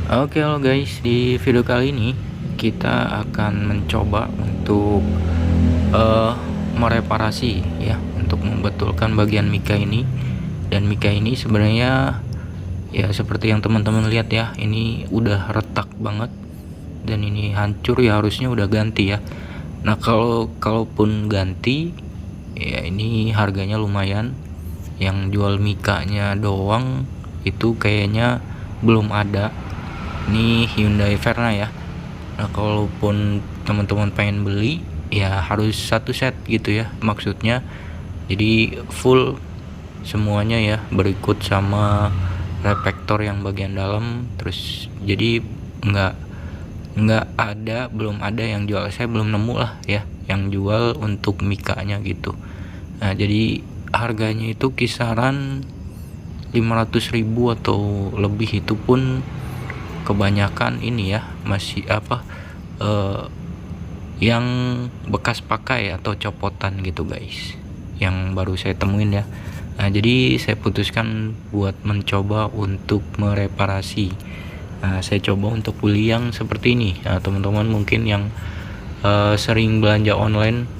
Oke, halo guys, di video kali ini kita akan mencoba untuk eh, mereparasi ya, untuk membetulkan bagian mika ini. Dan mika ini sebenarnya ya seperti yang teman-teman lihat ya, ini udah retak banget dan ini hancur ya, harusnya udah ganti ya. Nah, kalaupun ganti ya ini harganya lumayan. Yang jual mikanya doang itu kayaknya belum ada. Ini Hyundai Verna ya. Nah, kalaupun teman-teman pengen beli ya harus satu set gitu ya maksudnya, jadi full semuanya ya, berikut sama reflektor yang bagian dalam. Terus jadi nggak belum ada yang jual, saya belum nemu lah ya yang jual untuk mikanya gitu. Nah, jadi harganya itu kisaran 500.000 atau lebih, itu pun kebanyakan ini ya masih yang bekas pakai atau copotan gitu guys, yang baru saya temuin ya. Nah, jadi saya putuskan buat mencoba untuk mereparasi. Nah, saya coba untuk beli yang seperti ini. Nah, teman-teman mungkin yang sering belanja online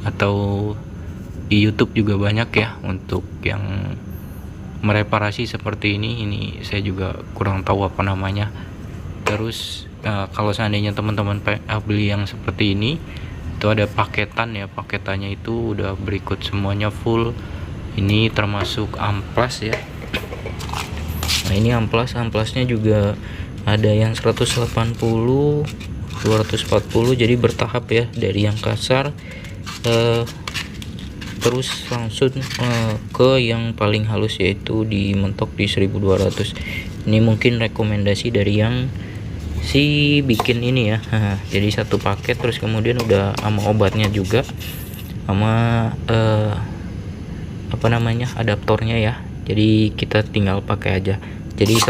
atau di YouTube juga banyak ya untuk yang mereparasi seperti ini saya juga kurang tahu apa namanya. Terus kalau seandainya teman-teman beli yang seperti ini, itu ada paketan ya, paketannya itu udah berikut semuanya full. Ini termasuk amplas ya. Nah, ini amplasnya juga ada yang 180, 240, jadi bertahap ya, dari yang kasar terus langsung ke yang paling halus, yaitu dimentok di 1200. Ini mungkin rekomendasi dari yang si bikin ini ya. Jadi satu paket, terus kemudian udah sama obatnya juga, sama apa namanya, adaptornya ya. Jadi kita tinggal pakai aja. Jadi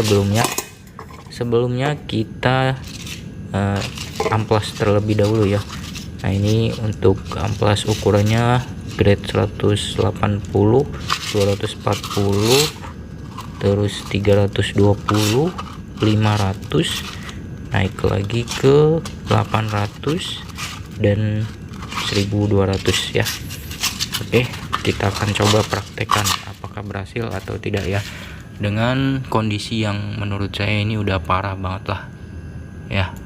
sebelumnya kita amplas terlebih dahulu ya. Nah, ini untuk amplas ukurannya grade 180, 240, terus 320, 500, naik lagi ke 800 dan 1200 ya. Oke, kita akan coba praktekkan apakah berhasil atau tidak ya, dengan kondisi yang menurut saya ini udah parah banget lah ya.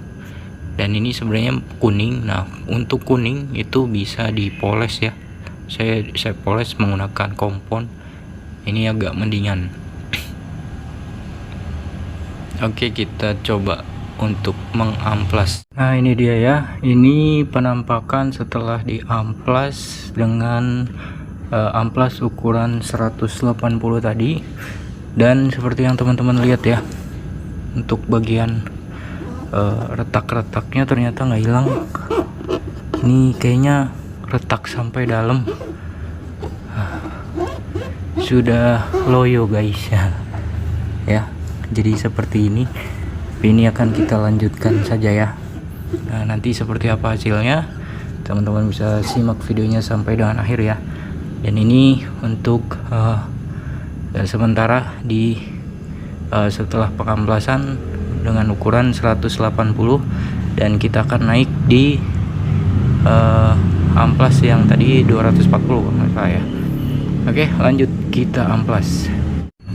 Dan ini sebenarnya kuning. Nah, untuk kuning itu bisa dipoles ya. Saya poles menggunakan kompon. Ini agak mendingan. Oke, kita coba untuk mengamplas. Nah, ini dia ya. Ini penampakan setelah diamplas dengan amplas ukuran 180 tadi. Dan seperti yang teman-teman lihat ya, untuk bagian retak-retaknya ternyata nggak hilang. Ini kayaknya retak sampai dalam, sudah loyo guys ya. Jadi seperti ini. Ini akan kita lanjutkan saja ya. Nah, nanti seperti apa hasilnya, teman-teman bisa simak videonya sampai dengan akhir ya. Dan ini untuk sementara di setelah pengamplasan dengan ukuran 180, dan kita akan naik di amplas yang tadi 240 ya. Oke, lanjut kita amplas.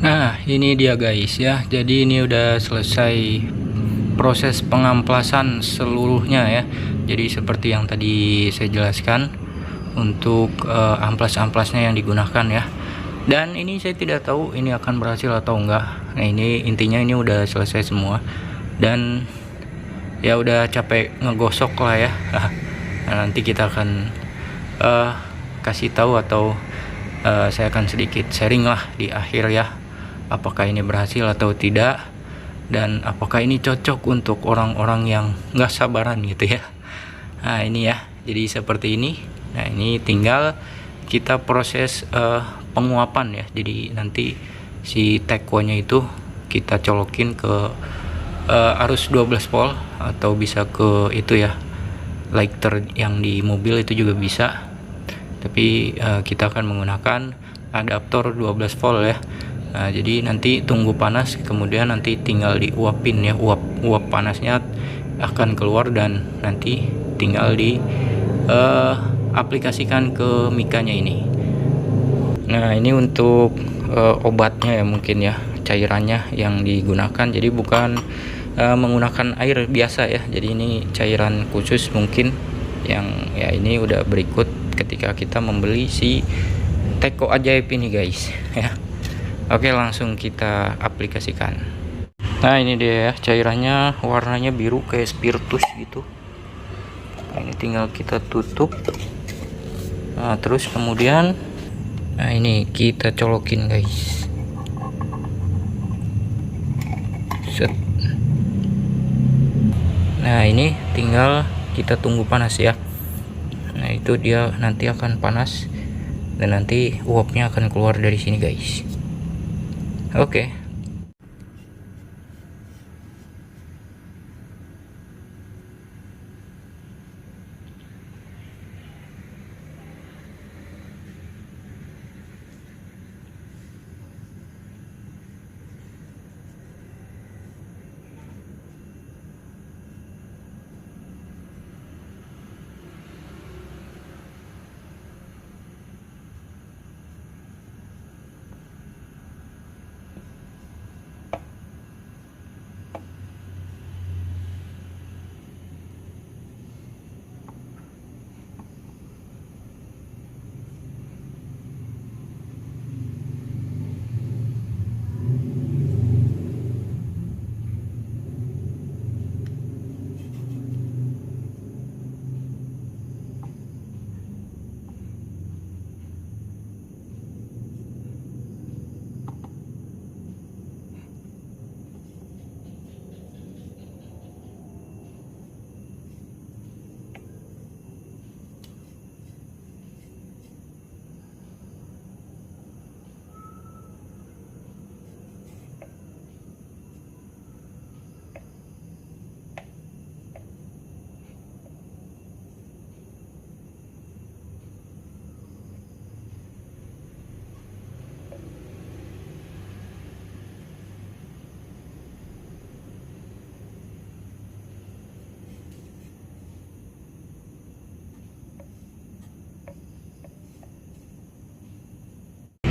Nah, ini dia guys ya. Jadi ini udah selesai proses pengamplasan seluruhnya ya. Jadi seperti yang tadi saya jelaskan untuk amplas-amplasnya yang digunakan ya. Dan ini saya tidak tahu ini akan berhasil atau enggak. Nah, ini intinya ini udah selesai semua, dan ya udah capek ngegosok lah ya. Nah, nanti kita akan kasih tahu, atau saya akan sedikit sharing lah di akhir ya, apakah ini berhasil atau tidak, dan apakah ini cocok untuk orang-orang yang nggak sabaran gitu ya. Nah, ini ya, jadi seperti ini. Nah, ini tinggal kita proses penguapan ya. Jadi nanti si tekwonya itu kita colokin ke arus 12 volt, atau bisa ke itu ya, lighter yang di mobil itu juga bisa. Tapi kita akan menggunakan adaptor 12 volt ya. Nah, jadi nanti tunggu panas, kemudian nanti tinggal diuapin ya, uap panasnya akan keluar dan nanti tinggal di aplikasikan ke mikanya ini. Nah, ini untuk obatnya ya, mungkin ya, cairannya yang digunakan, jadi bukan menggunakan air biasa ya, jadi ini cairan khusus mungkin yang ya ini udah berikut ketika kita membeli si teko ajaib ini guys ya. Oke, langsung kita aplikasikan. Nah, ini dia ya, cairannya warnanya biru kayak spiritus gitu. Nah, ini tinggal kita tutup. Nah, terus kemudian nah ini kita colokin guys. Set. Nah, ini tinggal kita tunggu panas ya. Nah, itu dia nanti akan panas dan nanti uapnya akan keluar dari sini guys. Oke.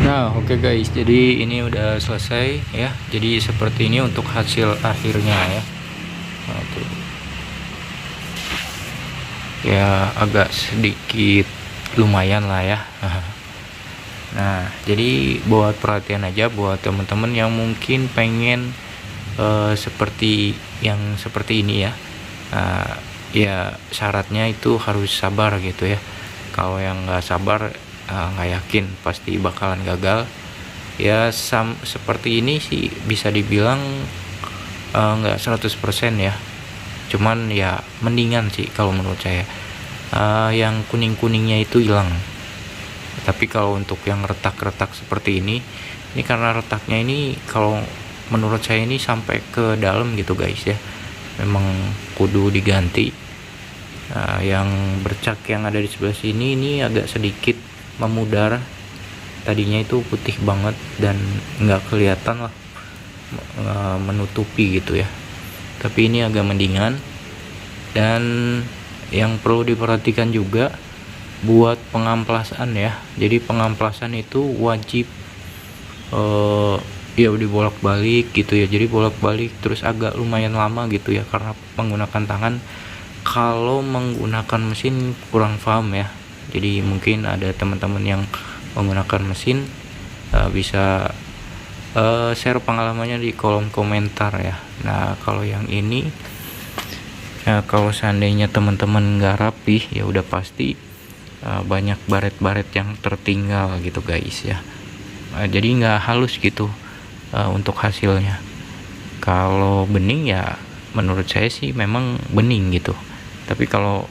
Nah, oke guys, jadi ini udah selesai ya. Jadi seperti ini untuk hasil akhirnya ya. Nah, tuh. Ya agak sedikit lumayan lah ya. Nah, jadi buat perhatian aja buat teman-teman yang mungkin pengen seperti yang seperti ini ya. Ya syaratnya itu harus sabar gitu ya. Kalau yang nggak sabar, nggak yakin pasti bakalan gagal ya. Seperti ini sih bisa dibilang nggak 100% ya, cuman ya mendingan sih kalau menurut saya. Yang kuning-kuningnya itu hilang, tapi kalau untuk yang retak-retak seperti ini karena retaknya ini kalau menurut saya ini sampai ke dalam gitu guys ya, memang kudu diganti. Yang bercak yang ada di sebelah sini ini agak sedikit memudar, tadinya itu putih banget dan nggak kelihatan lah menutupi gitu ya, tapi ini agak mendingan. Dan yang perlu diperhatikan juga buat pengamplasan ya, jadi pengamplasan itu wajib ya dibolak-balik gitu ya, jadi bolak-balik terus agak lumayan lama gitu ya karena menggunakan tangan. Kalau menggunakan mesin kurang paham ya, jadi mungkin ada teman-teman yang menggunakan mesin bisa share pengalamannya di kolom komentar ya. Nah, kalau yang ini ya, kalau seandainya teman-teman nggak rapih ya udah pasti banyak baret-baret yang tertinggal gitu guys ya. Jadi nggak halus gitu untuk hasilnya. Kalau bening ya menurut saya sih memang bening gitu, tapi kalau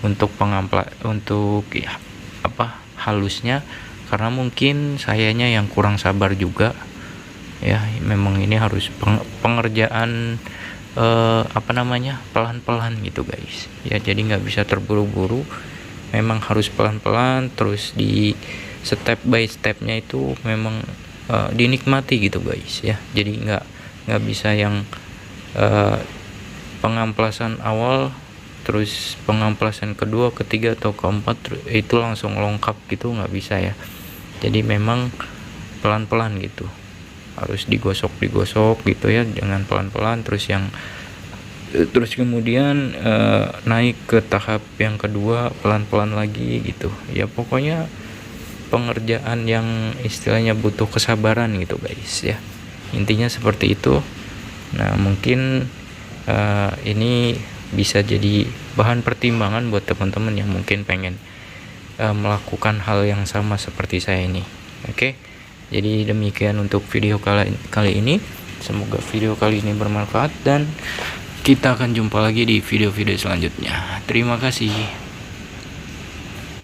untuk untuk ya, halusnya, karena mungkin sayanya yang kurang sabar juga ya, memang ini harus pengerjaan pelan-pelan gitu guys ya, jadi nggak bisa terburu-buru, memang harus pelan-pelan, terus di step by stepnya itu memang dinikmati gitu guys ya. Jadi nggak bisa yang pengamplasan awal terus pengamplasan kedua, ketiga atau keempat itu langsung lengkap gitu, nggak bisa ya. Jadi memang pelan-pelan gitu, harus digosok gitu ya, jangan pelan-pelan terus kemudian naik ke tahap yang kedua pelan-pelan lagi gitu ya. Pokoknya pengerjaan yang istilahnya butuh kesabaran gitu guys ya, intinya seperti itu. Nah mungkin ini bisa jadi bahan pertimbangan buat teman-teman yang mungkin pengen melakukan hal yang sama seperti saya ini. Oke, jadi demikian untuk video kali ini. Semoga video kali ini bermanfaat dan kita akan jumpa lagi di video-video selanjutnya. Terima kasih.